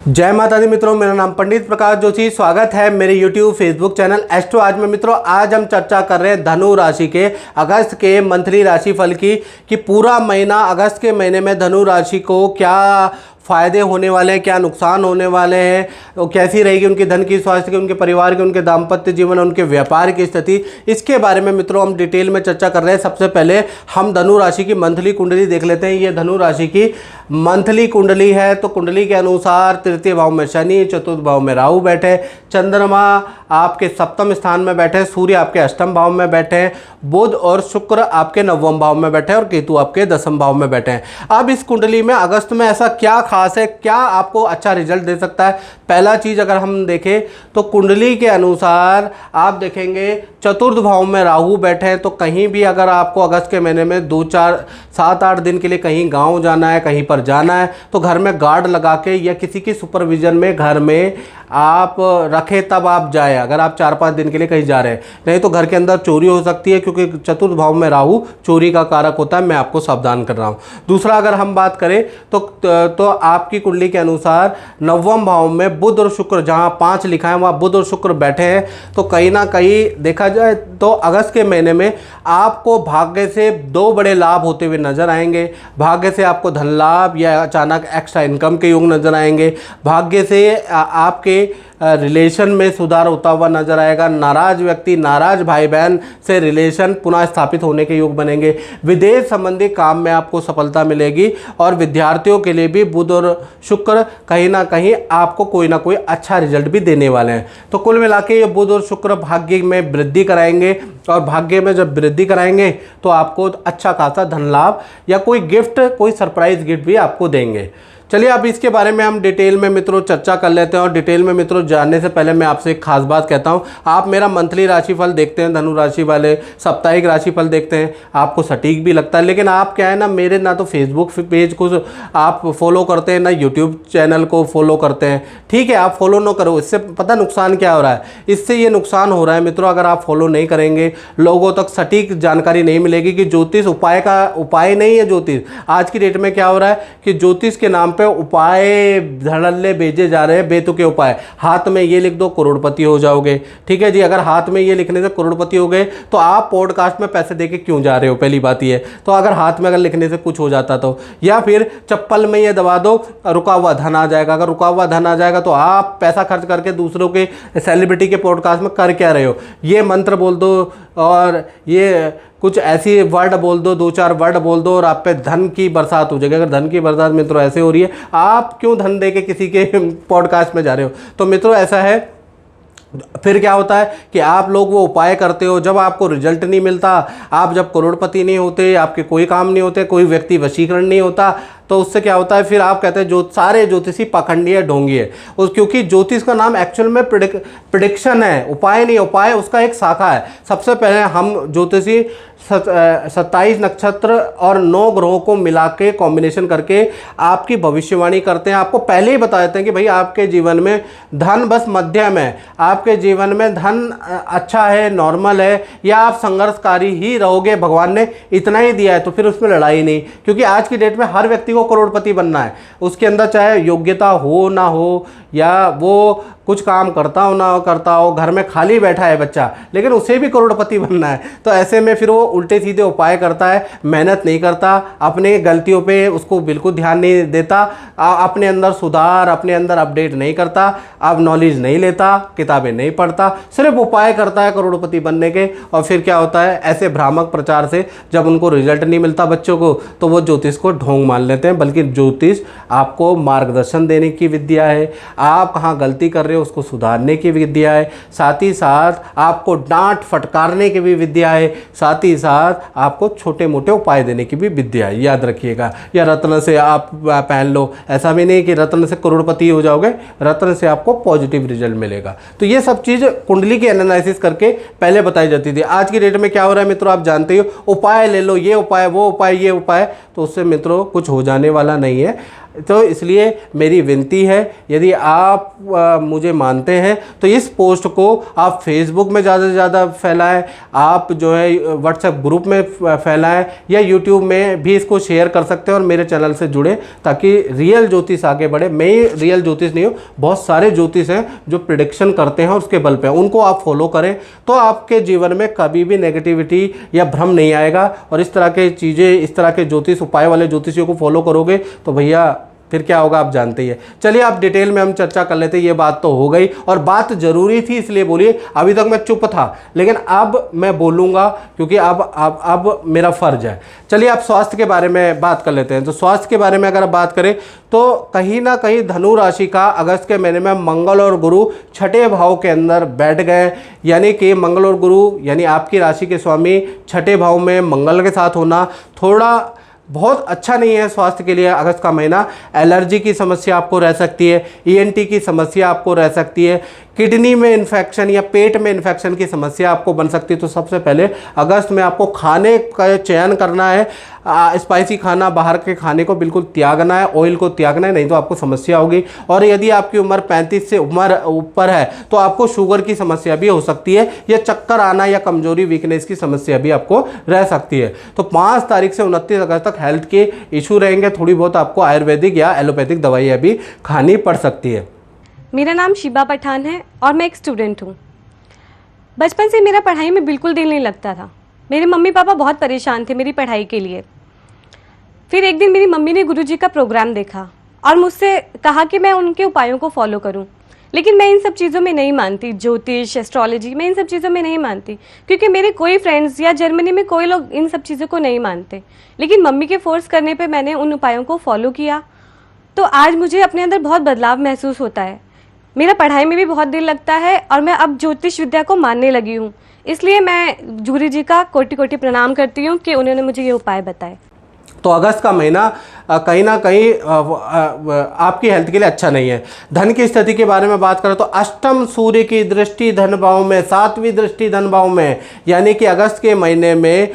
जय माता दी मित्रों, मेरा नाम पंडित प्रकाश जोशी। स्वागत है मेरे YouTube फेसबुक चैनल एस्ट्रो आज में। मित्रों, आज हम चर्चा कर रहे हैं धनु राशि के अगस्त के मंथली राशिफल की कि पूरा महीना अगस्त के महीने में धनु राशि को क्या फ़ायदे होने वाले हैं, क्या नुकसान होने वाले हैं, तो कैसी रहेगी उनकी धन की, स्वास्थ्य की, उनके परिवार की, उनके दाम्पत्य जीवन, उनके व्यापार की स्थिति, इसके बारे में मित्रों हम डिटेल में चर्चा कर रहे हैं। सबसे पहले हम धनु राशि की मंथली कुंडली देख लेते हैं। ये धनु राशि की मंथली कुंडली है। तो कुंडली के अनुसार तृतीय भाव में शनि, चतुर्थ भाव में राहु बैठे, चंद्रमा आपके सप्तम स्थान में बैठे, सूर्य आपके अष्टम भाव में बैठे, बुध और शुक्र आपके नवम भाव में बैठे और केतु आपके दसम भाव में बैठे हैं। अब इस कुंडली में अगस्त में ऐसा क्या खास है, क्या आपको अच्छा रिजल्ट दे सकता है? पहला चीज़ अगर हम देखें तो कुंडली के अनुसार आप देखेंगे चतुर्थ भाव में राहु बैठे हैं। तो कहीं भी अगर आपको अगस्त के महीने में 2-4-7-8 दिन के लिए कहीं गांव जाना है, कहीं पर जाना है, तो घर में गार्ड लगा के या किसी की सुपरविजन में घर में आप रखें, तब आप जाए। अगर आप 4-5 दिन के लिए कहीं जा रहे हैं, नहीं तो घर के अंदर चोरी हो सकती है, क्योंकि चतुर्थ भाव में राहु चोरी का कारक होता है। मैं आपको सावधान कर रहा हूँ। दूसरा, अगर हम बात करें तो आपकी कुंडली के अनुसार नवम भाव में बुध और शुक्र, जहाँ 5 लिखा है वहाँ बुध और शुक्र बैठे हैं। तो कहीं ना कहीं देखा जाए तो अगस्त के महीने में आपको भाग्य से 2 बड़े लाभ होते हुए नजर आएंगे। भाग्य से आपको धन लाभ या अचानक एक्स्ट्रा इनकम के योग नजर आएंगे। भाग्य से आपके रिलेशन में सुधार होता हुआ नजर आएगा। नाराज व्यक्ति, नाराज भाई बहन से रिलेशन पुनः स्थापित होने के योग बनेंगे। विदेश संबंधी काम में आपको सफलता मिलेगी और विद्यार्थियों के लिए भी बुध और शुक्र कहीं ना कहीं आपको कोई ना कोई अच्छा रिजल्ट भी देने वाले हैं। तो कुल मिला के ये बुध और शुक्र भाग्य में वृद्धि कराएंगे, और भाग्य में जब वृद्धि कराएंगे तो आपको अच्छा खासा धन लाभ या कोई गिफ्ट, कोई सरप्राइज गिफ्ट भी आपको देंगे। चलिए अब इसके बारे में हम डिटेल में मित्रों चर्चा कर लेते हैं। और डिटेल में मित्रों जानने से पहले मैं आपसे एक खास बात कहता हूं, आप मेरा मंथली राशिफल देखते हैं, धनु राशि वाले साप्ताहिक राशिफल देखते हैं, आपको सटीक भी लगता है, लेकिन आप क्या है ना, मेरे ना तो फेसबुक पेज को आप फॉलो करते हैं, ना यूट्यूब चैनल को फॉलो करते हैं। ठीक है, आप फॉलो ना करो, इससे पता नुकसान क्या हो रहा है। इससे ये नुकसान हो रहा है मित्रों, अगर आप फॉलो नहीं करेंगे, लोगों तक सटीक जानकारी नहीं मिलेगी कि ज्योतिष उपाय का उपाय नहीं है। ज्योतिष आज की डेट में क्या हो रहा है कि ज्योतिष के नाम पे उपाय धड़ल्ले भेजे जा रहे हैं, बेतुके उपाय। हाथ में ये लिख दो, करोड़पति हो जाओगे। ठीक है जी, अगर हाथ में ये लिखने से करोड़पति हो गए तो आप पॉडकास्ट में पैसे देके क्यों जा रहे हो? पहली बात ये। तो अगर हाथ में अगर लिखने से कुछ हो जाता तो, या फिर चप्पल में ये दबा दो, रुका हुआ धन आ जाएगा। अगर रुका हुआ धन आ जाएगा तो आप पैसा खर्च करके दूसरों के सेलिब्रिटी के पॉडकास्ट में कर क्या रहे हो? ये मंत्र बोल दो और ये कुछ ऐसी वर्ड बोल दो, 2-4 वर्ड बोल दो और आप पे धन की बरसात हो जाएगी। अगर धन की बरसात मित्रों ऐसे हो रही है, आप क्यों धन दे के किसी के पॉडकास्ट में जा रहे हो? तो मित्रों ऐसा है, फिर क्या होता है कि आप लोग वो उपाय करते हो, जब आपको रिजल्ट नहीं मिलता, आप जब करोड़पति नहीं होते, आपके कोई काम नहीं होते, कोई व्यक्ति वशीकरण नहीं होता, तो उससे क्या होता है, फिर आप कहते हैं जो सारे ज्योतिषी पाखंडी है, ढोंगी है। क्योंकि ज्योतिष का नाम एक्चुअल में प्रिडिक्शन है, उपाय नहीं। उपाय उसका एक शाखा है। सबसे पहले हम ज्योतिषी 27 नक्षत्र और 9 ग्रहों को मिला के कॉम्बिनेशन करके आपकी भविष्यवाणी करते हैं। आपको पहले ही बता देते हैं कि भाई आपके जीवन में धन बस मध्यम है, आपके जीवन में धन अच्छा है, नॉर्मल है, या आप संघर्षकारी ही रहोगे, भगवान ने इतना ही दिया है, तो फिर उसमें लड़ाई नहीं। क्योंकि आज की डेट में हर व्यक्ति को करोड़पति बनना है। उसके अंदर चाहे योग्यता हो ना हो, या वो कुछ काम करता हो ना करता हो, घर में खाली बैठा है बच्चा, लेकिन उसे भी करोड़पति बनना है। तो ऐसे में फिर वो उल्टे सीधे उपाय करता है, मेहनत नहीं करता, अपने गलतियों पे उसको बिल्कुल ध्यान नहीं देता, अपने अंदर सुधार, अपने अंदर अपडेट नहीं करता, अब नॉलेज नहीं लेता, किताबें नहीं पढ़ता, सिर्फ उपाय करता है करोड़पति बनने के। और फिर क्या होता है, ऐसे भ्रामक प्रचार से जब उनको रिजल्ट नहीं मिलता बच्चों को, तो वो ज्योतिष को ढोंग मान लेते हैं। बल्कि ज्योतिष आपको मार्गदर्शन देने की विद्या है, आप कहाँ गलती कर रहे हो उसको सुधारने की विद्या है, साथ ही साथ आपको डांट फटकारने की भी विद्या है, साथ ही साथ आपको छोटे मोटे उपाय देने की भी विद्या है। याद रखिएगा। या रत्न से आप पहन लो, ऐसा भी नहीं कि रत्न से करोड़पति हो जाओगे, रत्न से आपको पॉजिटिव रिजल्ट मिलेगा। तो ये सब चीज़ कुंडली की एनालिसिस करके पहले बताई जाती थी। आज की डेट में क्या हो रहा है मित्रों, आप जानते ही हो, उपाय ले लो, ये उपाय, वो उपाय, ये उपाय, तो उससे मित्रों कुछ हो जाने वाला नहीं है। तो इसलिए मेरी विनती है, यदि आप मुझे मानते हैं तो इस पोस्ट को आप फेसबुक में ज़्यादा से ज़्यादा फैलाएं, आप जो है व्हाट्सएप ग्रुप में फैलाएं, या यूट्यूब में भी इसको शेयर कर सकते हैं और मेरे चैनल से जुड़े, ताकि रियल ज्योतिष आगे बढ़े। मैं ही रियल ज्योतिष नहीं हूँ, बहुत सारे ज्योतिष हैं जो प्रिडिक्शन करते हैं उसके बल पे, उनको आप फॉलो करें तो आपके जीवन में कभी भी नेगेटिविटी या भ्रम नहीं आएगा। और इस तरह के चीज़ें, इस तरह के ज्योतिष उपाय वाले ज्योतिषियों को फॉलो करोगे तो भैया फिर क्या होगा आप जानते ही है। चलिए आप डिटेल में हम चर्चा कर लेते हैं। ये बात तो हो गई और बात जरूरी थी इसलिए बोलिए, अभी तक मैं चुप था लेकिन अब मैं बोलूँगा क्योंकि अब मेरा फ़र्ज है। चलिए आप स्वास्थ्य के बारे में बात कर लेते हैं। तो स्वास्थ्य के बारे में अगर आप बात करें तो कहीं ना कहीं धनु राशि का अगस्त के महीने में मंगल और गुरु छठे भाव के अंदर बैठ गए, यानी कि मंगल और गुरु यानी आपकी राशि के स्वामी छठे भाव में मंगल के साथ होना थोड़ा बहुत अच्छा नहीं है स्वास्थ्य के लिए। अगस्त का महीना एलर्जी की समस्या आपको रह सकती है, ईएनटी की समस्या आपको रह सकती है, किडनी में इन्फेक्शन या पेट में इन्फेक्शन की समस्या आपको बन सकती है। तो सबसे पहले अगस्त में आपको खाने का चयन करना है, स्पाइसी खाना, बाहर के खाने को बिल्कुल त्यागना है, ऑयल को त्यागना है, नहीं तो आपको समस्या होगी। और यदि आपकी उम्र 35 से ऊपर है तो आपको शुगर की समस्या भी हो सकती है, या चक्कर आना या कमजोरी वीकनेस की समस्या भी आपको रह सकती है। तो 5 तारीख से 29 अगस्त तक हेल्थ के इशू रहेंगे, थोड़ी बहुत आपको आयुर्वेदिक या एलोपैथिक दवाइयाँ भी खानी पड़ सकती है। मेरा नाम शिबा पठान है और मैं एक स्टूडेंट हूँ। बचपन से मेरा पढ़ाई में बिल्कुल दिल नहीं लगता था। मेरे मम्मी पापा बहुत परेशान थे मेरी पढ़ाई के लिए। फिर एक दिन मेरी मम्मी ने गुरुजी का प्रोग्राम देखा और मुझसे कहा कि मैं उनके उपायों को फॉलो करूं। लेकिन मैं इन सब चीज़ों में नहीं मानती, ज्योतिष, एस्ट्रोलॉजी, मैं इन सब चीज़ों में नहीं मानती क्योंकि मेरे कोई फ्रेंड्स या जर्मनी में कोई लोग इन सब चीज़ों को नहीं मानते। लेकिन मम्मी के फोर्स करने पे मैंने उन उपायों को फॉलो किया तो आज मुझे अपने अंदर बहुत बदलाव महसूस होता है। मेरा पढ़ाई में भी बहुत दिल लगता है और मैं अब ज्योतिष विद्या को मानने लगी हूँ। इसलिए मैं गुरु जी का कोटि कोटि प्रणाम करती हूँ कि उन्होंने मुझे ये उपाय बताए। तो अगस्त का महीना कहीं ना कहीं आपकी हेल्थ के लिए अच्छा नहीं है। धन की स्थिति के बारे में बात करें तो अष्टम सूर्य की दृष्टि धन भाव में, 7वीं दृष्टि धन भाव में, यानी कि अगस्त के महीने में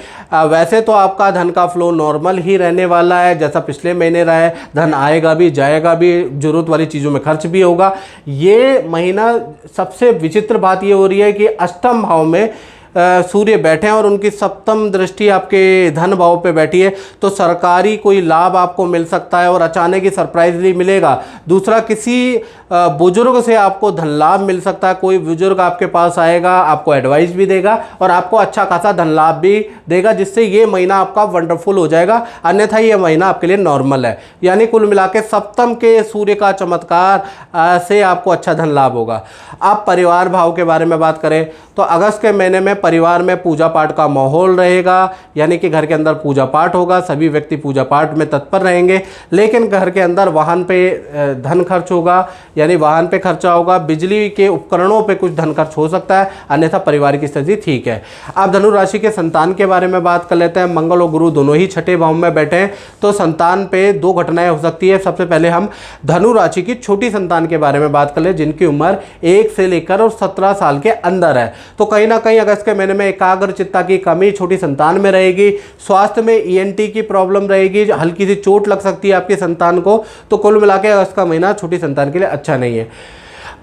वैसे तो आपका धन का फ्लो नॉर्मल ही रहने वाला है, जैसा पिछले महीने रहा है। धन आएगा भी, जाएगा भी, जरूरत वाली चीज़ों में खर्च भी होगा। ये महीना सबसे विचित्र बात ये हो रही है कि अष्टम भाव में सूर्य बैठे हैं और उनकी सप्तम दृष्टि आपके धन भाव पे बैठी है। तो सरकारी कोई लाभ आपको मिल सकता है और अचानक ही सरप्राइजली मिलेगा। दूसरा, किसी बुजुर्ग से आपको धन लाभ मिल सकता है। कोई बुजुर्ग आपके पास आएगा, आपको एडवाइस भी देगा और आपको अच्छा खासा धन लाभ भी देगा, जिससे ये महीना आपका वंडरफुल हो जाएगा। अन्यथा ये महीना आपके लिए नॉर्मल है। यानी कुल मिला के सप्तम के सूर्य का चमत्कार से आपको अच्छा धन लाभ होगा। आप परिवार भाव के बारे में बात करें तो अगस्त के महीने में परिवार में पूजा पाठ का माहौल रहेगा, यानी कि घर के अंदर पूजा पाठ होगा, सभी व्यक्ति पूजा पाठ में तत्पर रहेंगे। लेकिन घर के अंदर वाहन पे धन खर्च होगा, यानी वाहन पे खर्चा होगा, बिजली के उपकरणों पे कुछ धन खर्च हो सकता है, अन्यथा परिवार की स्थिति ठीक है। अब धनु राशि के संतान के बारे में बात कर लेते हैं। मंगल और गुरु दोनों ही छठे भाव में बैठे हैं तो संतान पे 2 घटनाएं हो सकती है। सबसे पहले हम धनु राशि की छोटी संतान के बारे में बात कर ले, जिनकी उम्र 1 से लेकर और 17 साल के अंदर है। तो कहीं ना कहीं अगस्त के महीने में एकाग्रचित्ता की कमी छोटी संतान में रहेगी। स्वास्थ्य में ईएनटी की प्रॉब्लम रहेगी, हल्की सी चोट लग सकती है आपके संतान को। तो कुल मिला के अगस्त का महीना छोटी संतान के लिए अच्छा नहीं है।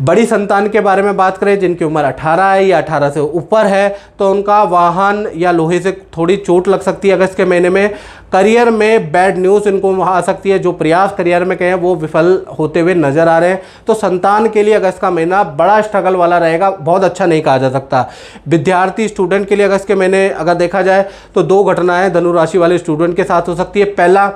बड़ी संतान के बारे में बात करें, जिनकी उम्र 18 है या 18 से ऊपर है, तो उनका वाहन या लोहे से थोड़ी चोट लग सकती है अगस्त के महीने में। करियर में बैड न्यूज़ इनको आ सकती है, जो प्रयास करियर में कहें वो विफल होते हुए नजर आ रहे हैं। तो संतान के लिए अगस्त का महीना बड़ा स्ट्रगल वाला रहेगा, बहुत अच्छा नहीं कहा जा सकता। विद्यार्थी स्टूडेंट के लिए अगस्त के महीने अगर देखा जाए तो 2 घटनाएं धनु राशि वाले स्टूडेंट के साथ हो सकती है। पहला,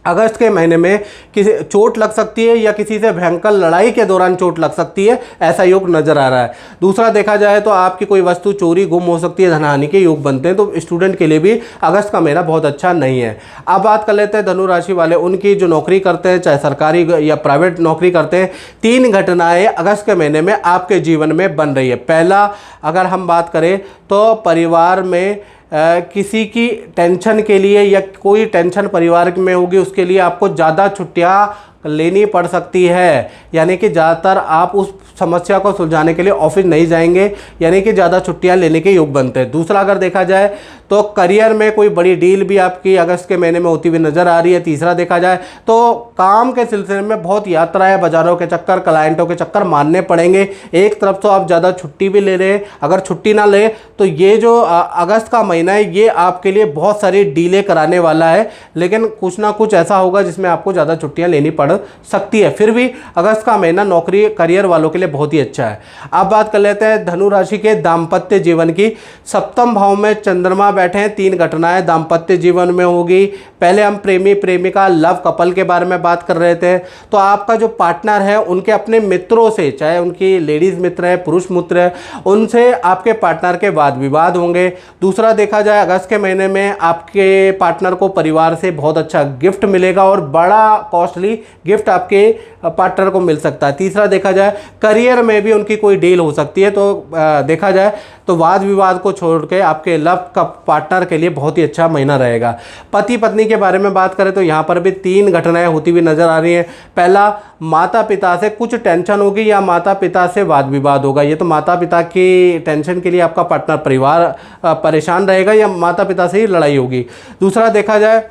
अगस्त के महीने में किसी चोट लग सकती है या किसी से भयंकर लड़ाई के दौरान चोट लग सकती है, ऐसा योग नजर आ रहा है। दूसरा, देखा जाए तो आपकी कोई वस्तु चोरी गुम हो सकती है, धनहानि के योग बनते हैं। तो स्टूडेंट के लिए भी अगस्त का महीना बहुत अच्छा नहीं है। अब बात कर लेते हैं धनु राशि वाले, उनकी जो नौकरी करते हैं, चाहे सरकारी या प्राइवेट नौकरी करते हैं। 3 घटनाएं अगस्त के महीने में आपके जीवन में बन रही है। पहला, अगर हम बात करें तो परिवार में किसी की टेंशन के लिए या कोई टेंशन परिवार में होगी, उसके लिए आपको ज़्यादा छुट्टियाँ लेनी पड़ सकती है, यानी कि ज़्यादातर आप उस समस्या को सुलझाने के लिए ऑफिस नहीं जाएंगे, यानी कि ज़्यादा छुट्टियां लेने के योग बनते हैं। दूसरा अगर देखा जाए तो करियर में कोई बड़ी डील भी आपकी अगस्त के महीने में होती हुई नज़र आ रही है। तीसरा देखा जाए तो काम के सिलसिले में बहुत यात्राएं, बाजारों के चक्कर, क्लाइंटों के चक्कर मारने पड़ेंगे। एक तरफ तो आप ज़्यादा छुट्टी भी ले रहे हैं, अगर छुट्टी ना ले तो ये जो अगस्त का महीना है ये आपके लिए बहुत सारी डीले कराने वाला है, लेकिन कुछ ना कुछ ऐसा होगा जिसमें आपको ज़्यादा छुट्टियां लेनी पड़ सकती है। फिर भी अगस्त का महीना नौकरी करियर वालों के लिए बहुत ही अच्छा है। अब बात कर लेते हैं धनु राशि के दाम्पत्य जीवन की। सप्तम भाव में चंद्रमा बैठे हैं, 3 घटनाएं दाम्पत्य जीवन में होगी। पहले हम प्रेमी प्रेमिका लव कपल के बारे में बात कर रहे थे, तो आपका जो पार्टनर है उनके अपने मित्रों से, चाहे उनकी लेडीज़ मित्र है, पुरुष मित्र है, उनसे आपके पार्टनर के वाद विवाद होंगे। दूसरा देखा जाए अगस्त के महीने में आपके पार्टनर को परिवार से बहुत अच्छा गिफ्ट मिलेगा और बड़ा कॉस्टली गिफ्ट आपके पार्टनर को मिल सकता है। तीसरा देखा जाए करियर में भी उनकी कोई डील हो सकती है, तो देखा जाए तो वाद विवाद को छोड़ के आपके लव का पार्टनर के लिए बहुत ही अच्छा महीना रहेगा। पति पत्नी के बारे में बात करें तो यहाँ पर भी 3 घटनाएं होती हुई नजर आ रही हैं। पहला, माता पिता से कुछ टेंशन होगी या माता पिता से वाद विवाद होगा। ये तो माता पिता की टेंशन के लिए आपका पार्टनर परिवार परेशान रहेगा या माता पिता से ही लड़ाई होगी। दूसरा देखा जाए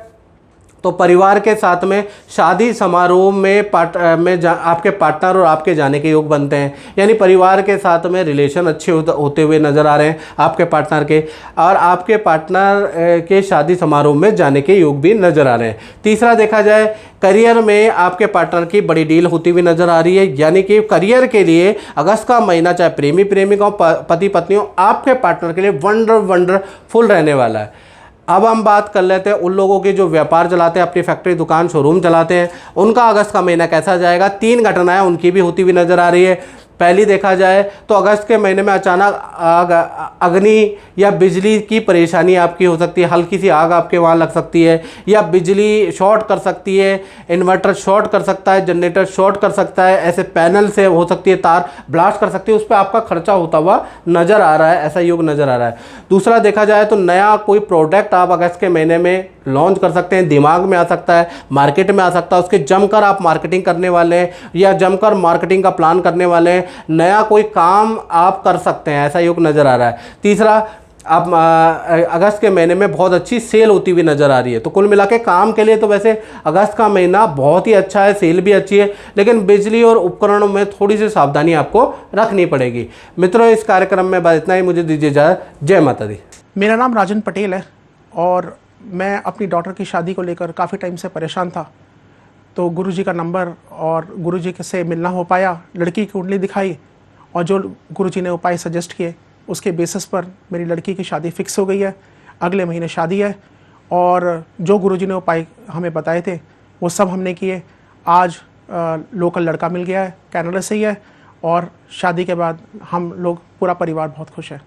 तो परिवार के साथ में शादी समारोह में आपके पार्टनर और आपके जाने के योग बनते हैं, यानी परिवार के साथ में रिलेशन अच्छे होते हुए नज़र आ रहे हैं आपके पार्टनर के, और आपके पार्टनर के शादी समारोह में जाने के योग भी नज़र आ रहे हैं। तीसरा देखा जाए करियर में आपके पार्टनर की बड़ी डील होती हुई नज़र आ रही है, यानी कि करियर के लिए अगस्त का महीना चाहे प्रेमी प्रेमिकाओं, पति पत्नियों, आपके पार्टनर के लिए वंडरफुल रहने वाला है। अब हम बात कर लेते हैं उन लोगों के जो व्यापार चलाते हैं, अपनी फैक्ट्री, दुकान, शोरूम चलाते हैं, उनका अगस्त का महीना कैसा जाएगा। 3 घटनाएं उनकी भी होती हुई नज़र आ रही है। पहली देखा जाए तो अगस्त के महीने में अचानक अग्नि या बिजली की परेशानी आपकी हो सकती है, हल्की सी आग आपके वहाँ लग सकती है, या बिजली शॉर्ट कर सकती है, इन्वर्टर शॉर्ट कर सकता है, जनरेटर शॉर्ट कर सकता है, ऐसे पैनल से हो सकती है तार ब्लास्ट कर सकती है, उस पर आपका खर्चा होता हुआ नज़र आ रहा है, ऐसा योग नज़र आ रहा है। दूसरा देखा जाए तो नया कोई प्रोडक्ट आप अगस्त के महीने में लॉन्च कर सकते हैं, दिमाग में आ सकता है, मार्केट में आ सकता है, उसके जमकर आप मार्केटिंग करने वाले हैं या जमकर मार्केटिंग का प्लान करने वाले हैं, नया कोई काम आप कर सकते हैं, ऐसा योग नज़र आ रहा है। तीसरा, आप अगस्त के महीने में बहुत अच्छी सेल होती हुई नज़र आ रही है। तो कुल मिला के काम के लिए तो वैसे अगस्त का महीना बहुत ही अच्छा है, सेल भी अच्छी है, लेकिन बिजली और उपकरणों में थोड़ी सी सावधानी आपको रखनी पड़ेगी। मित्रों, इस कार्यक्रम में बस इतना ही, मुझे दीजिए इजाज़त। जय माता दी। मेरा नाम राजन पटेल है और मैं अपनी डॉटर की शादी को लेकर काफ़ी टाइम से परेशान था। तो गुरुजी का नंबर और गुरुजी से मिलना हो पाया, लड़की की कुंडली दिखाई और जो गुरुजी ने उपाय सजेस्ट किए उसके बेसिस पर मेरी लड़की की शादी फिक्स हो गई है। अगले महीने शादी है और जो गुरुजी ने उपाय हमें बताए थे वो सब हमने किए। आज लोकल लड़का मिल गया है, कनाडा से ही है, और शादी के बाद हम लोग पूरा परिवार बहुत खुश है।